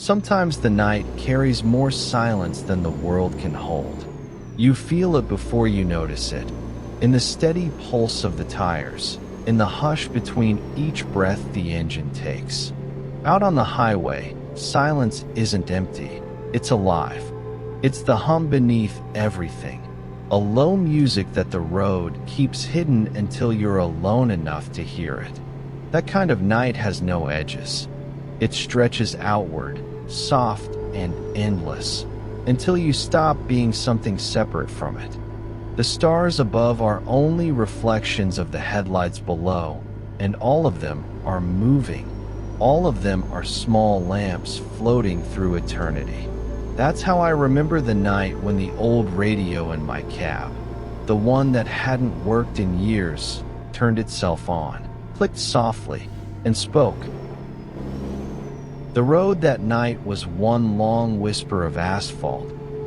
Sometimes the night carries more silence than the world can hold. You feel it before you notice it, in the steady pulse of the tires, in the hush between each breath the engine takes. Out on the highway, silence isn't empty, it's alive. It's the hum beneath everything, a low music that the road keeps hidden until you're alone enough to hear it. That kind of night has no edges. It stretches outward, soft and endless, until you stop being something separate from it. The stars above are only reflections of the headlights below, and all of them are moving. All of them are small lamps floating through eternity. That's how I remember the night when the old radio in my cab, the one that hadn't worked in years, turned itself on, clicked softly, and spoke. The road that night was one long whisper of asphalt,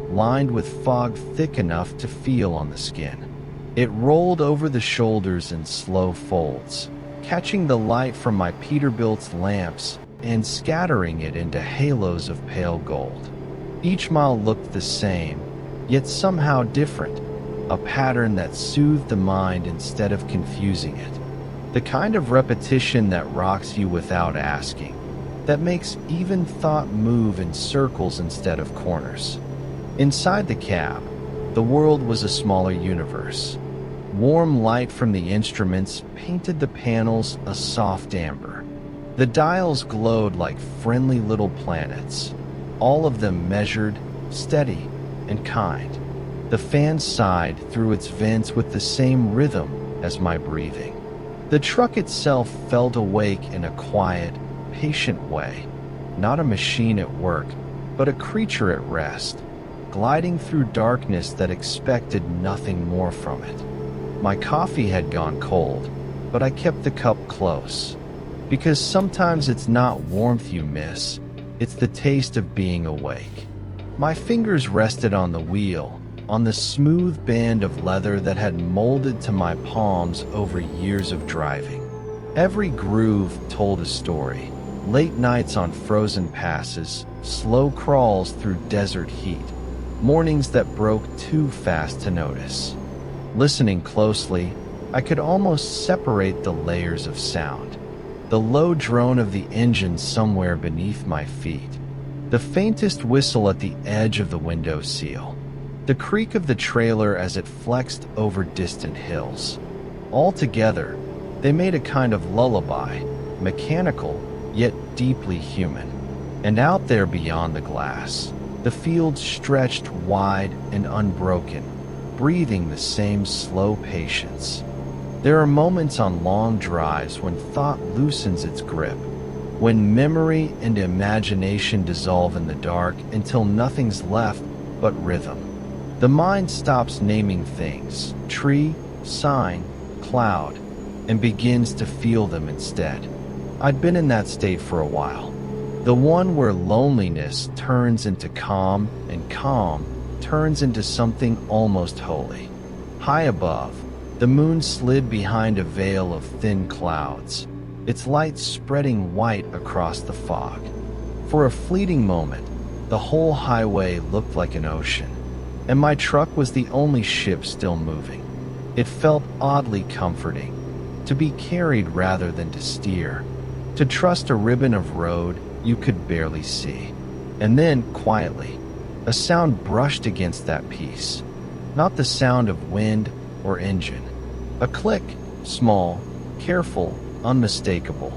lined with fog thick enough to feel on the skin. It rolled over the shoulders in slow folds, catching the light from my Peterbilt's lamps and scattering it into halos of pale gold. Each mile looked the same, yet somehow different, a pattern that soothed the mind instead of confusing it. The kind of repetition that rocks you without asking, that makes even thought move in circles instead of corners. Inside the cab, the world was a smaller universe. Warm light from the instruments painted the panels a soft amber. The dials glowed like friendly little planets, all of them measured, steady, and kind. The fan sighed through its vents with the same rhythm as my breathing. The truck itself felt awake in a quiet, patient way, not a machine at work, but a creature at rest, gliding through darkness that expected nothing more from it. My coffee had gone cold, but I kept the cup close, because sometimes it's not warmth you miss, it's the taste of being awake. My fingers rested on the wheel, on the smooth band of leather that had molded to my palms over years of driving. Every groove told a story. Late nights on frozen passes, slow crawls through desert heat, mornings that broke too fast to notice. Listening closely, I could almost separate the layers of sound. The low drone of the engine somewhere beneath my feet, the faintest whistle at the edge of the window sill, the creak of the trailer as it flexed over distant hills. All together, they made a kind of lullaby, mechanical, yet deeply human. And out there beyond the glass, the field stretched wide and unbroken, breathing the same slow patience. There are moments on long drives when thought loosens its grip, when memory and imagination dissolve in the dark until nothing's left but rhythm. The mind stops naming things, tree, sign, cloud, and begins to feel them instead. I'd been in that state for a while, the one where loneliness turns into calm and calm turns into something almost holy. High above, the moon slid behind a veil of thin clouds, its light spreading white across the fog. For a fleeting moment, the whole highway looked like an ocean, and my truck was the only ship still moving. It felt oddly comforting, to be carried rather than to steer, to trust a ribbon of road you could barely see. And then, quietly, a sound brushed against that peace, not the sound of wind or engine. A click, small, careful, unmistakable.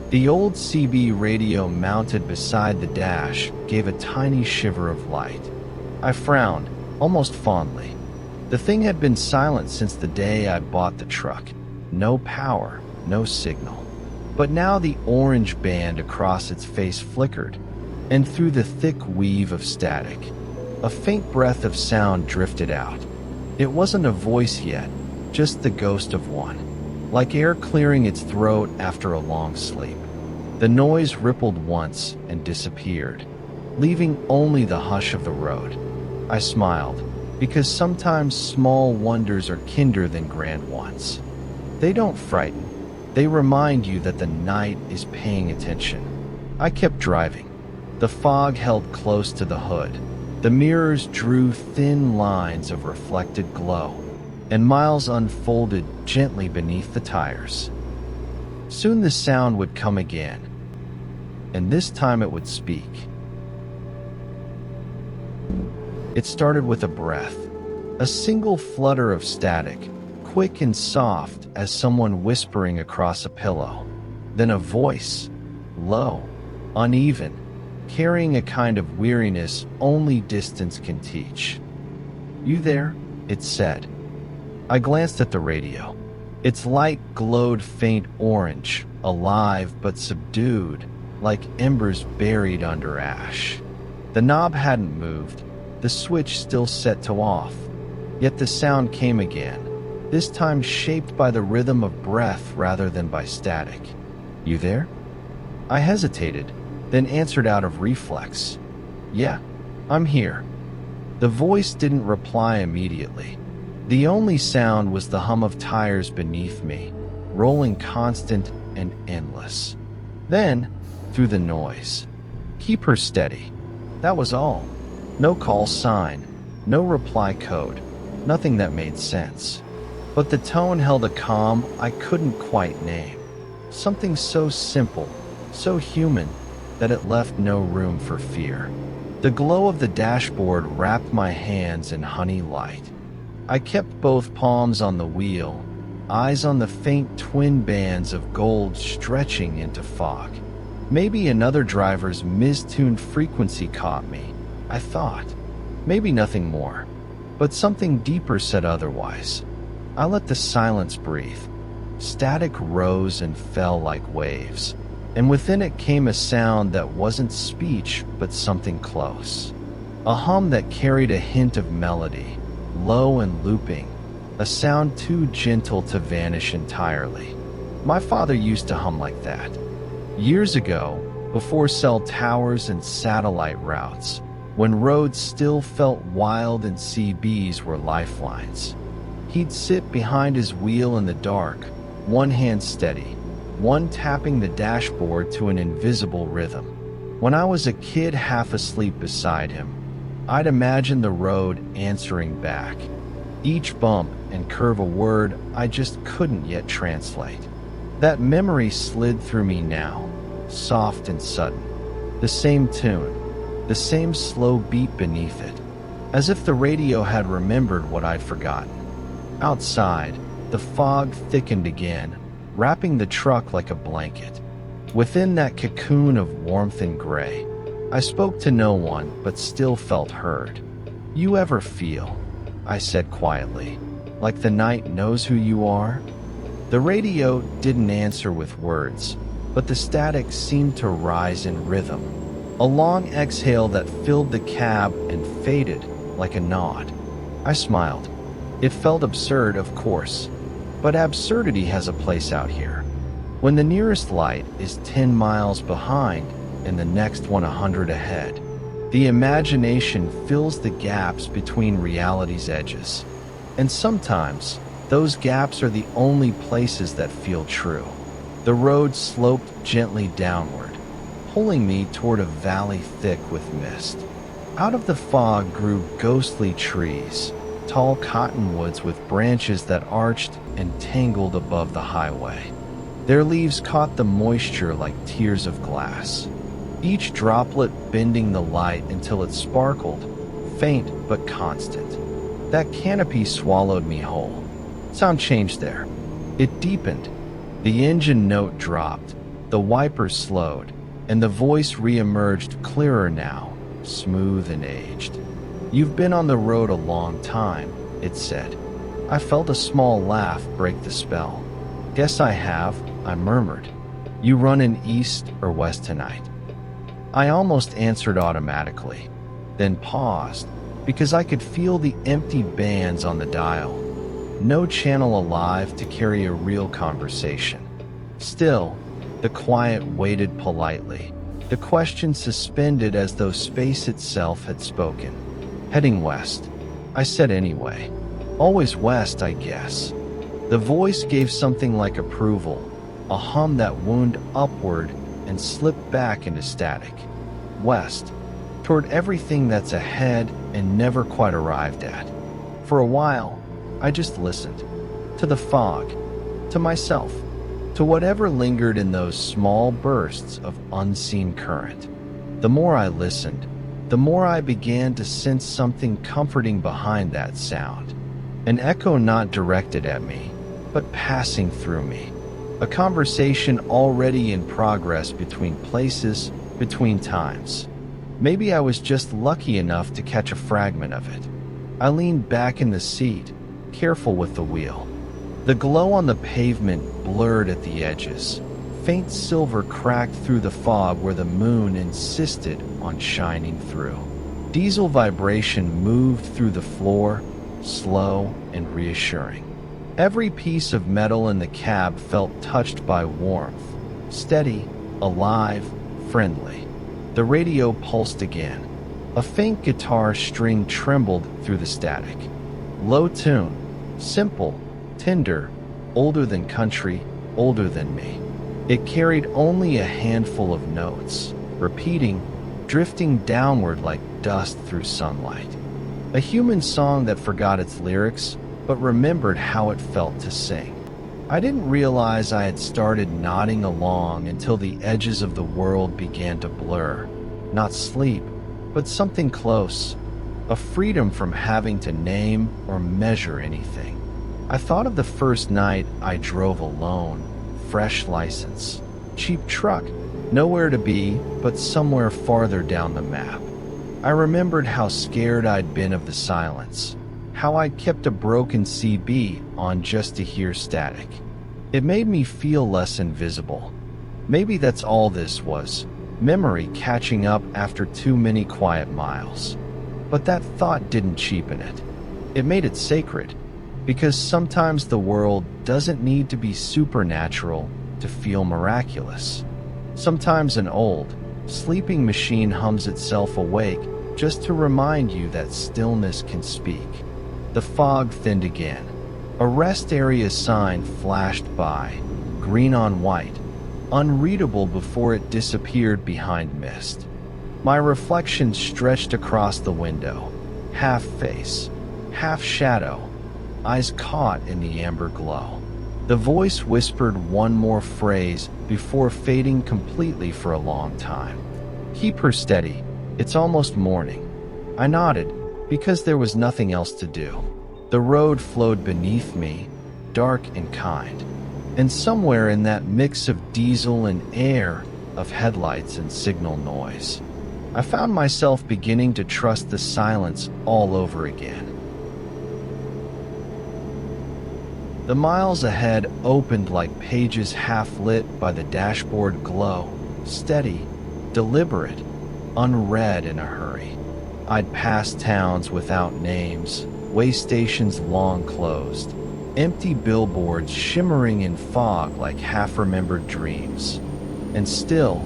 The old CB radio mounted beside the dash gave a tiny shiver of light. I frowned, almost fondly. The thing had been silent since the day I bought the truck. No power, no signal. But now the orange band across its face flickered, and through the thick weave of static, a faint breath of sound drifted out. It wasn't a voice yet, just the ghost of one, like air clearing its throat after a long sleep. The noise rippled once and disappeared, leaving only the hush of the road. I smiled, because sometimes small wonders are kinder than grand ones. They don't frighten. They remind you that the night is paying attention. I kept driving, The fog held close to the hood. The mirrors drew thin lines of reflected glow, and miles unfolded gently beneath the tires. Soon the sound would come again, and this time it would speak. It started with a breath, a single flutter of static, quick and soft as someone whispering across a pillow. Then a voice, low, uneven, carrying a kind of weariness only distance can teach. "You there?" it said. I glanced at the radio. Its light glowed faint orange, alive but subdued, like embers buried under ash. The knob hadn't moved, the switch still set to off. Yet the sound came again, this time shaped by the rhythm of breath rather than by static. "You there?" I hesitated, then answered out of reflex. "Yeah, I'm here." The voice didn't reply immediately. The only sound was the hum of tires beneath me, rolling constant and endless. Then, through the noise, "Keep her steady." That was all. No call sign, no reply code, nothing that made sense. But the tone held a calm I couldn't quite name. Something so simple, so human, that it left no room for fear. The glow of the dashboard wrapped my hands in honey light. I kept both palms on the wheel, eyes on the faint twin bands of gold stretching into fog. Maybe another driver's mistuned frequency caught me, I thought. Maybe nothing more. But something deeper said otherwise. I let the silence breathe. Static rose and fell like waves, and within it came a sound that wasn't speech but something close. A hum that carried a hint of melody, low and looping, a sound too gentle to vanish entirely. My father used to hum like that. Years ago, before cell towers and satellite routes, when roads still felt wild and CBs were lifelines. He'd sit behind his wheel in the dark, one hand steady, one tapping the dashboard to an invisible rhythm. When I was a kid half asleep beside him, I'd imagine the road answering back, each bump and curve a word I just couldn't yet translate. That memory slid through me now, soft and sudden. The same tune, the same slow beat beneath it, as if the radio had remembered what I'd forgotten. Outside, the fog thickened again, wrapping the truck like a blanket. Within that cocoon of warmth and gray, I spoke to no one but still felt heard. "You ever feel," I said quietly, "like the night knows who you are?" The radio didn't answer with words, but the static seemed to rise in rhythm. A long exhale that filled the cab and faded like a nod. I smiled. It felt absurd, of course, but absurdity has a place out here. When the nearest light is 10 miles behind and the next one 100 ahead, the imagination fills the gaps between reality's edges. And sometimes, those gaps are the only places that feel true. The road sloped gently downward, pulling me toward a valley thick with mist. Out of the fog grew ghostly trees, tall cottonwoods with branches that arched and tangled above the highway. Their leaves caught the moisture like tears of glass, each droplet bending the light until it sparkled, faint but constant. That canopy swallowed me whole. Sound changed there. It deepened. The engine note dropped, the wipers slowed, and the voice re-emerged clearer now, smooth and aged. "You've been on the road a long time," it said. I felt a small laugh break the spell. "Guess I have," I murmured. "You running east or west tonight?" I almost answered automatically, then paused, because I could feel the empty bands on the dial. No channel alive to carry a real conversation. Still, the quiet waited politely, the question suspended as though space itself had spoken. "Heading west," I said anyway. "Always west, I guess." The voice gave something like approval, a hum that wound upward and slipped back into static. west, toward everything that's ahead and never quite arrived at. For a while, I just listened. To the fog, to myself, to whatever lingered in those small bursts of unseen current. The more I listened, the more I began to sense something comforting behind that sound. An echo not directed at me, but passing through me. A conversation already in progress between places, between times. Maybe I was just lucky enough to catch a fragment of it. I leaned back in the seat, careful with the wheel. The glow on the pavement blurred at the edges. Faint silver cracked through the fog where the moon insisted on shining through. Diesel vibration moved through the floor, slow and reassuring. Every piece of metal in the cab felt touched by warmth, steady, alive, friendly. The radio pulsed again. A faint guitar string trembled through the static. Low tune, simple, tender, older than country, older than me. It carried only a handful of notes, repeating, drifting downward like dust through sunlight. A human song that forgot its lyrics, but remembered how it felt to sing. I didn't realize I had started nodding along until the edges of the world began to blur. Not sleep, but something close. A freedom from having to name or measure anything. I thought of the first night I drove alone, fresh license, cheap truck, nowhere to be but somewhere farther down the map. I remembered how scared I'd been of the silence, how I'd kept a broken CB on just to hear static. It made me feel less invisible. Maybe that's all this was, memory catching up after too many quiet miles. But that thought didn't cheapen it. It made it sacred. Because sometimes the world doesn't need to be supernatural to feel miraculous. Sometimes an old, sleeping machine hums itself awake just to remind you that stillness can speak. The fog thinned again. A rest area sign flashed by, green on white, unreadable before it disappeared behind mist. My reflection stretched across the window, half face, half shadow, eyes caught in the amber glow. The voice whispered one more phrase before fading completely for a long time. Keep her steady, it's almost morning. I nodded, because there was nothing else to do. The road flowed beneath me, dark and kind. And somewhere in that mix of diesel and air, of headlights and signal noise, I found myself beginning to trust the silence all over again. The miles ahead opened like pages half-lit by the dashboard glow, steady, deliberate, unread in a hurry. I'd passed towns without names, way stations long closed, empty billboards shimmering in fog like half-remembered dreams. And still,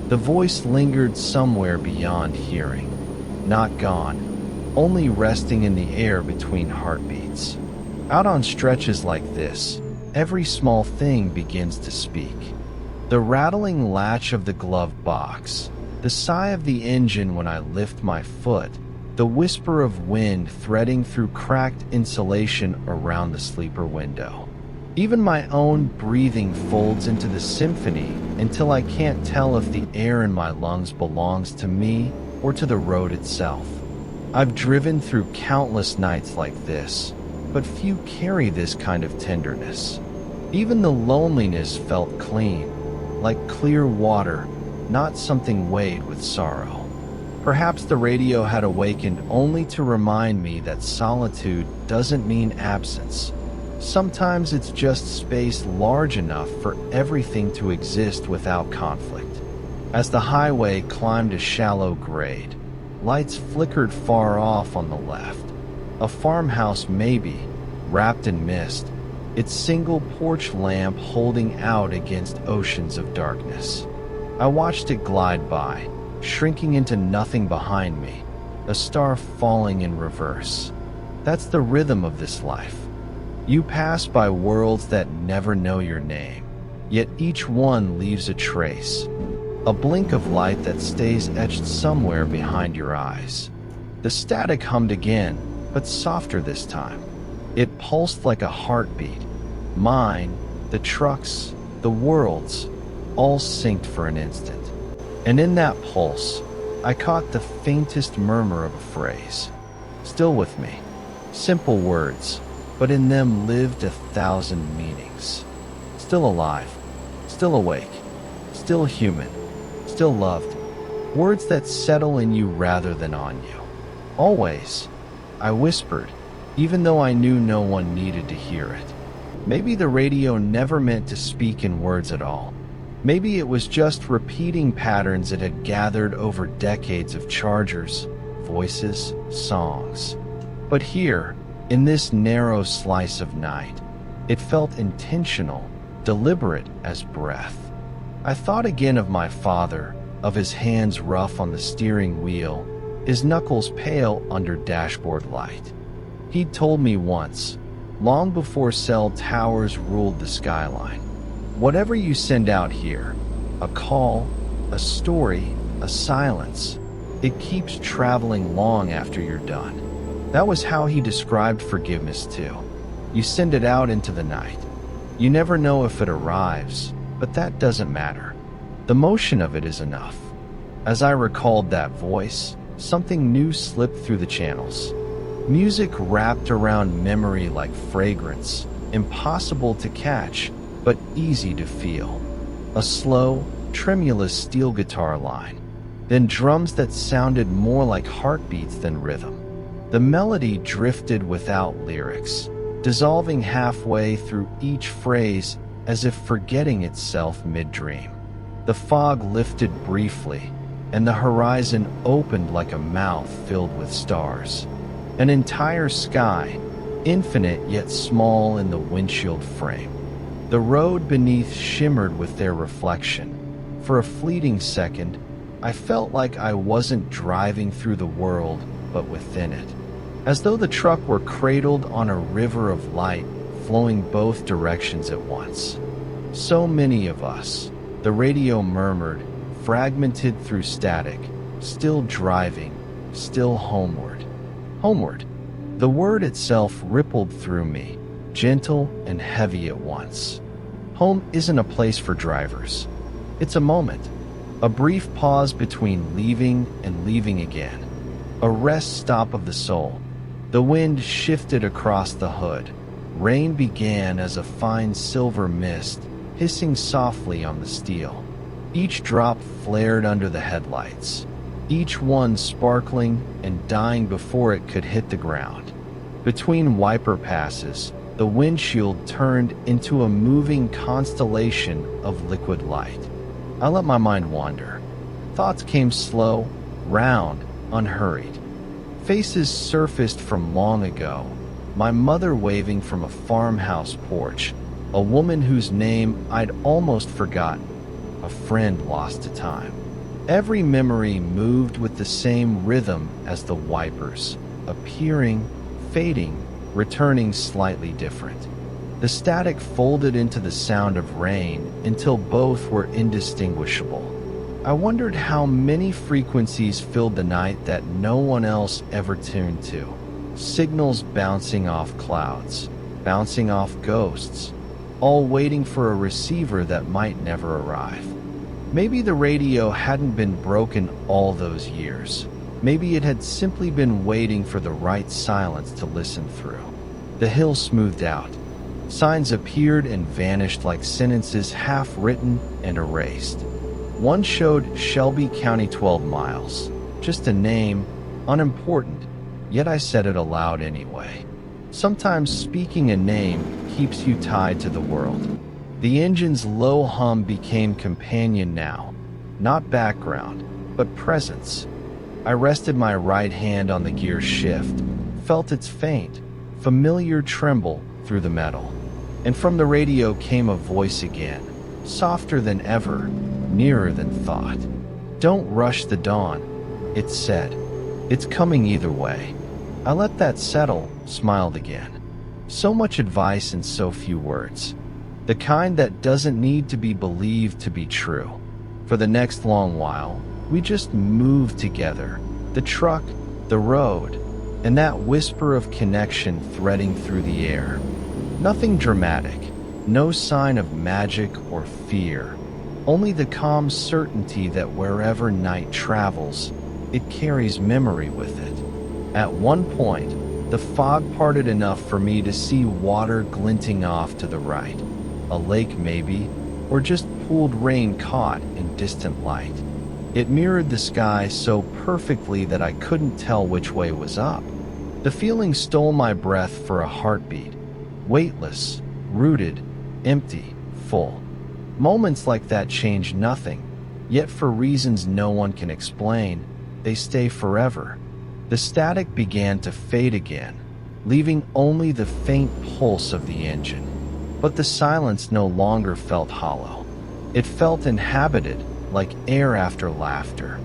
the voice lingered somewhere beyond hearing, not gone, only resting in the air between heartbeats. Out on stretches like this, every small thing begins to speak. The rattling latch of the glove box, the sigh of the engine when I lift my foot, the whisper of wind threading through cracked insulation around the sleeper window. Even my own breathing folds into the symphony until I can't tell if the air in my lungs belongs to me or to the road itself. I've driven through countless nights like this, but few carry this kind of tenderness. Even the loneliness felt clean, like clear water, not something weighed with sorrow. Perhaps the radio had awakened only to remind me that solitude doesn't mean absence. Sometimes it's just space large enough for everything to exist without conflict. As the highway climbed a shallow grade, lights flickered far off on the left. A farmhouse maybe, wrapped in mist, its single porch lamp holding out against oceans of darkness. I watched it glide by, shrinking into nothing behind me, a star falling in reverse. That's the rhythm of this life. You pass by worlds that never know your name, yet each one leaves a trace. a blink of light that stays etched somewhere behind your eyes. The static hummed again, but softer this time. It pulsed like a heartbeat. Mine, the truck's, the world's, all synced for an instant. And in that pulse, I caught the faintest murmur of a phrase. Still with me. Simple words, but in them lived 1,000 meanings. Still alive, still awake, still human, still loved. Words that settle in you rather than on you. Always, I whispered, even though I knew no one needed to hear it. Maybe the radio never meant to speak in words at all. Maybe it was just repeating patterns it had gathered over decades of chargers, voices, songs. But here, in this narrow slice of night, it felt intentional, deliberate as breath. I thought again of my father, of his hands rough on the steering wheel, his knuckles pale under dashboard light. He'd told me once, long before cell towers ruled the skyline, whatever you send out here, a call, a story, a silence, it keeps traveling long after you're done. That was how he described forgiveness too. You send it out into the night. You never know if it arrives, but that doesn't matter. The motion of it is enough. As I recalled that voice, something new slipped through the channels. Music wrapped around memory like fragrance, impossible to catch, but easy to feel. A slow, tremulous steel guitar line, then drums that sounded more like heartbeats than rhythm. The melody drifted without lyrics, dissolving halfway through each phrase as if forgetting itself mid-dream. The fog lifted briefly, and the horizon opened like a mouth filled with stars. An entire sky, infinite yet small in the windshield frame. The road beneath shimmered with their reflection. For a fleeting second, I felt like I wasn't driving through the world, but within it. As though the truck were cradled on a river of light, flowing both directions at once. So many of us, the radio murmured, fragmented through static, still driving, still homeward. Homeward. The word itself rippled through me, gentle and heavy at once. Home isn't a place for drivers. It's a moment, a brief pause between leaving and leaving again, a rest stop of the soul. The wind shifted across the hood. Rain began as a fine silver mist, hissing softly on the steel. Each drop flared under the headlights, each one sparkling and dying before it could hit the ground. Between wiper passes, the windshield turned into a moving constellation of liquid light. I let my mind wander. Thoughts came slow, round, unhurried. Faces surfaced from long ago. My mother waving from a farmhouse porch, a woman whose name I'd almost forgotten, a friend lost to time. Every memory moved with the same rhythm as the wipers, appearing, fading, returning slightly different. The static folded into the sound of rain until both were indistinguishable. I wondered how many frequencies filled the night that no one else ever tuned to. Signals bouncing off clouds, bouncing off ghosts, all waiting for a receiver that might never arrive. Maybe the radio hadn't been broken all those years. Maybe it had simply been waiting for the right silence to listen through. The hill smoothed out. Signs appeared and vanished like sentences half written and erased. One showed Shelby County 12 miles. Just a name, unimportant, yet I said it aloud anyway. Sometimes speaking a name keeps you tied to the world. The engine's low hum became companion now, not background, but presence. I rested my right hand on the gear shift, felt its faint, familiar tremble through the metal. And from the radio came a voice again, softer than ever, nearer than thought. "Don't rush the dawn," it said. "It's coming either way." I let that settle, smiled again. So much advice in so few words. The kind that doesn't need to be believed to be true. For the next long while, we just moved together. The truck, the road, and that whisper of connection threading through the air. Nothing dramatic, no sign of magic or fear, only the calm certainty that wherever night travels, it carries memory with it. At one point, the fog parted enough for me to see water glinting off to the right. A lake maybe, or just pooled rain caught in distant light. It mirrored the sky so perfectly that I couldn't tell which way was up. The feeling stole my breath for a heartbeat. Weightless, rooted, empty, full. Moments like that change nothing, yet for reasons no one can explain, they stay forever. The static began to fade again, leaving only the faint pulse of the engine. But the silence no longer felt hollow. It felt inhabited, like air after laughter.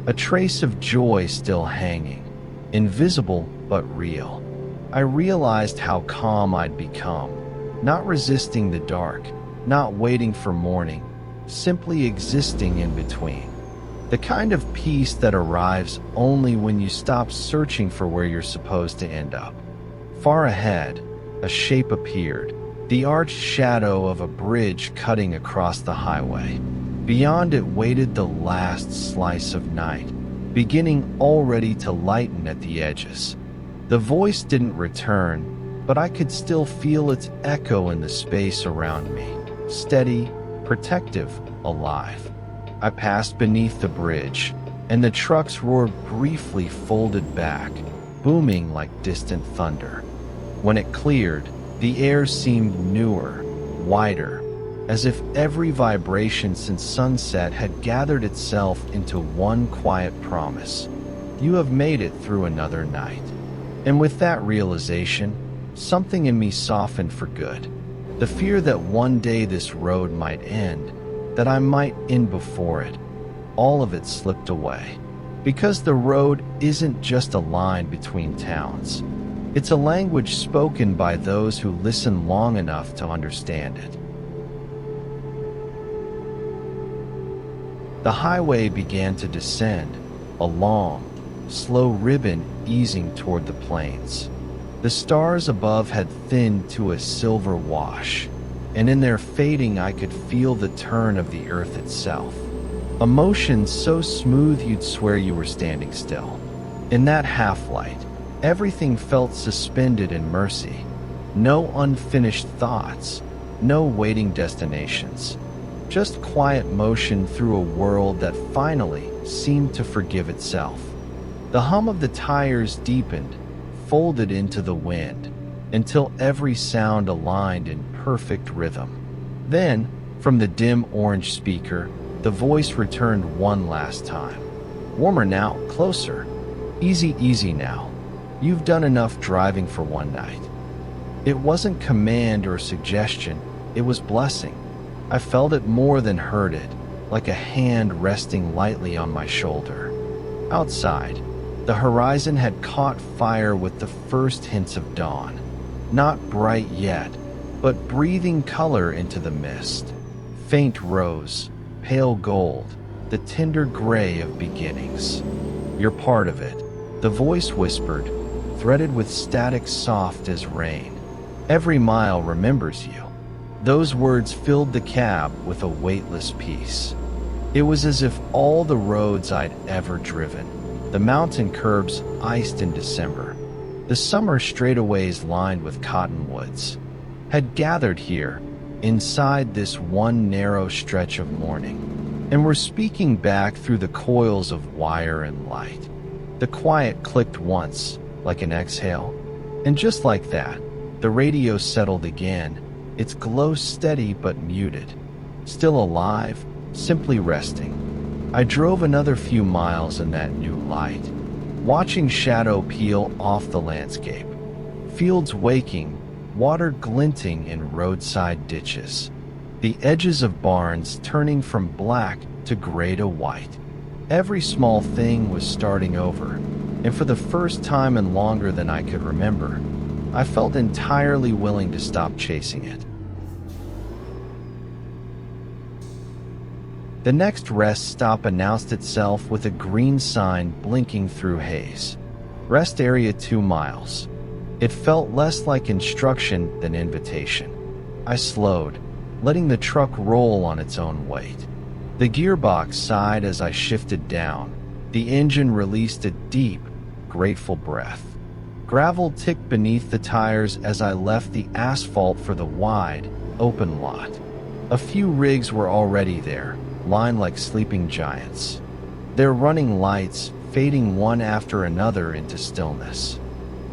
A trace of joy still hanging, invisible but real. I realized how calm I'd become, not resisting the dark, not waiting for morning, simply existing in between. The kind of peace that arrives only when you stop searching for where you're supposed to end up. Far ahead, a shape appeared, the arched shadow of a bridge cutting across the highway. Beyond it waited the last slice of night, beginning already to lighten at the edges. The voice didn't return, but I could still feel its echo in the space around me. Steady, protective, alive. I passed beneath the bridge, and the truck's roar briefly folded back, booming like distant thunder. When it cleared, the air seemed newer, wider, as if every vibration since sunset had gathered itself into one quiet promise. You have made it through another night. And with that realization, something in me softened for good. The fear that one day this road might end, that I might end before it, all of it slipped away. Because the road isn't just a line between towns. It's a language spoken by those who listen long enough to understand it. The highway began to descend, a long, slow ribbon easing toward the plains. The stars above had thinned to a silver wash, and in their fading I could feel the turn of the earth itself. A motion so smooth you'd swear you were standing still. In that half-light, everything felt suspended in mercy. No unfinished thoughts, no waiting destinations. Just quiet motion through a world that finally seemed to forgive itself. The hum of the tires deepened, folded into the wind, until every sound aligned in perfect rhythm. Then, from the dim orange speaker, the voice returned one last time. Warmer now, closer. Easy, easy now. You've done enough driving for one night. It wasn't command or suggestion, it was blessing. I felt it more than heard it, like a hand resting lightly on my shoulder. Outside, the horizon had caught fire with the first hints of dawn. Not bright yet, but breathing color into the mist. Faint rose, pale gold, the tender gray of beginnings. You're part of it, the voice whispered, threaded with static soft as rain. Every mile remembers you. Those words filled the cab with a weightless peace. It was as if all the roads I'd ever driven, the mountain curbs iced in December, the summer straightaways lined with cottonwoods, had gathered here, inside this one narrow stretch of morning, and were speaking back through the coils of wire and light. The quiet clicked once, like an exhale, and just like that, the radio settled again, its glow steady but muted. Still alive, simply resting. I drove another few miles in that new light, watching shadow peel off the landscape. Fields waking, water glinting in roadside ditches. The edges of barns turning from black to gray to white. Every small thing was starting over, and for the first time in longer than I could remember, I felt entirely willing to stop chasing it. The next rest stop announced itself with a green sign blinking through haze. Rest area 2 miles. It felt less like instruction than invitation. I slowed, letting the truck roll on its own weight. The gearbox sighed as I shifted down. The engine released a deep, grateful breath. Gravel ticked beneath the tires as I left the asphalt for the wide, open lot. A few rigs were already there, lined like sleeping giants. Their running lights fading one after another into stillness.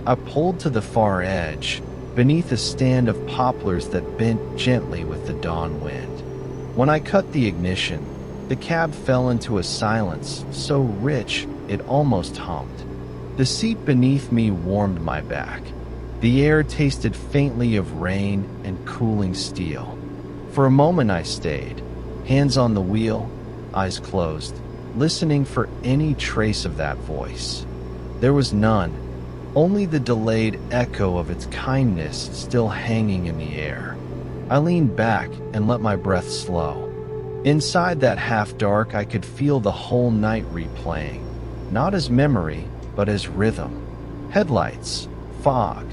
I pulled to the far edge, beneath a stand of poplars that bent gently with the dawn wind. When I cut the ignition, the cab fell into a silence so rich it almost hummed. The seat beneath me warmed my back. The air tasted faintly of rain and cooling steel. For a moment I stayed, hands on the wheel, eyes closed, listening for any trace of that voice. There was none, only the delayed echo of its kindness still hanging in the air. I leaned back and let my breath slow. Inside that half-dark, I could feel the whole night replaying, not as memory, but as rhythm. Headlights, fog,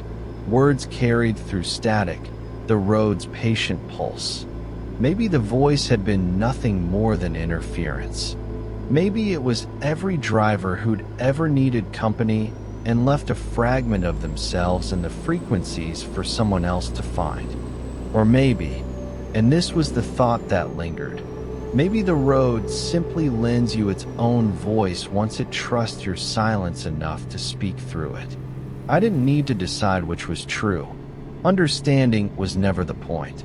words carried through static, the road's patient pulse. Maybe the voice had been nothing more than interference. Maybe it was every driver who'd ever needed company and left a fragment of themselves in the frequencies for someone else to find. Or maybe, and this was the thought that lingered, maybe the road simply lends you its own voice once it trusts your silence enough to speak through it. I didn't need to decide which was true. Understanding was never the point.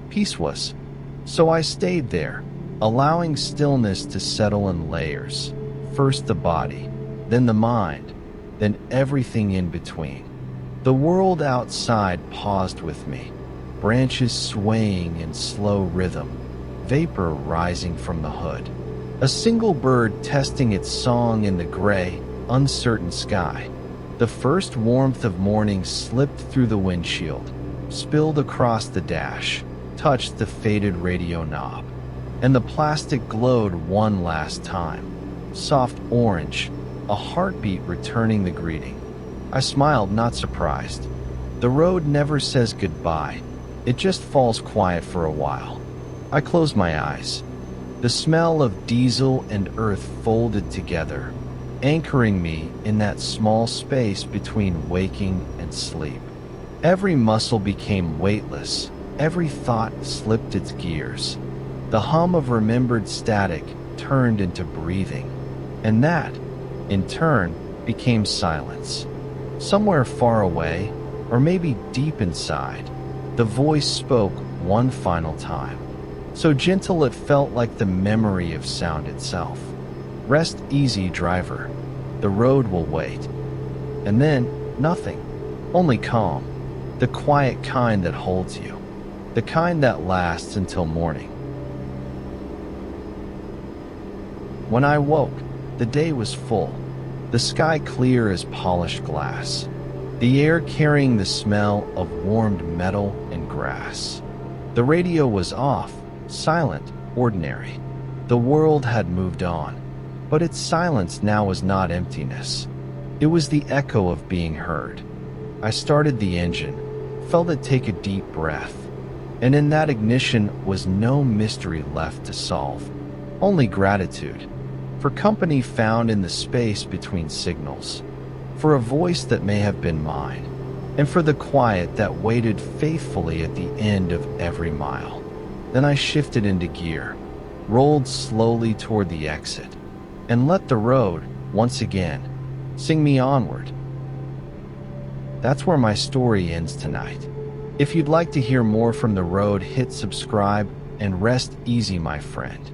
Peace was. So I stayed there, allowing stillness to settle in layers. First the body, then the mind, then everything in between. The world outside paused with me, branches swaying in slow rhythm, vapor rising from the hood. A single bird testing its song in the gray, uncertain sky. The first warmth of morning slipped through the windshield, spilled across the dash, touched the faded radio knob. And the plastic glowed one last time. Soft orange, a heartbeat returning the greeting. I smiled, not surprised. The road never says goodbye. It just falls quiet for a while. I closed my eyes. The smell of diesel and earth folded together, anchoring me in that small space between waking and sleep. Every muscle became weightless. Every thought slipped its gears. The hum of remembered static turned into breathing. And that, in turn, became silence. Somewhere far away, or maybe deep inside, the voice spoke one final time. So gentle it felt like the memory of sound itself. Rest easy, driver. The road will wait. And then, nothing. Only calm. The quiet kind that holds you. The kind that lasts until morning. When I woke, the day was full. The sky clear as polished glass. The air carrying the smell of warmed metal and grass. The radio was off, silent, ordinary. The world had moved on, but its silence now was not emptiness. It was the echo of being heard. I started the engine, felt it take a deep breath, and in that ignition was no mystery left to solve, only gratitude. For company found in the space between signals, for a voice that may have been mine, and for the quiet that waited faithfully at the end of every mile. Then I shifted into gear, rolled slowly toward the exit, and let the road, once again, sing me onward. That's where my story ends tonight. If you'd like to hear more from the road, hit subscribe and rest easy, my friend.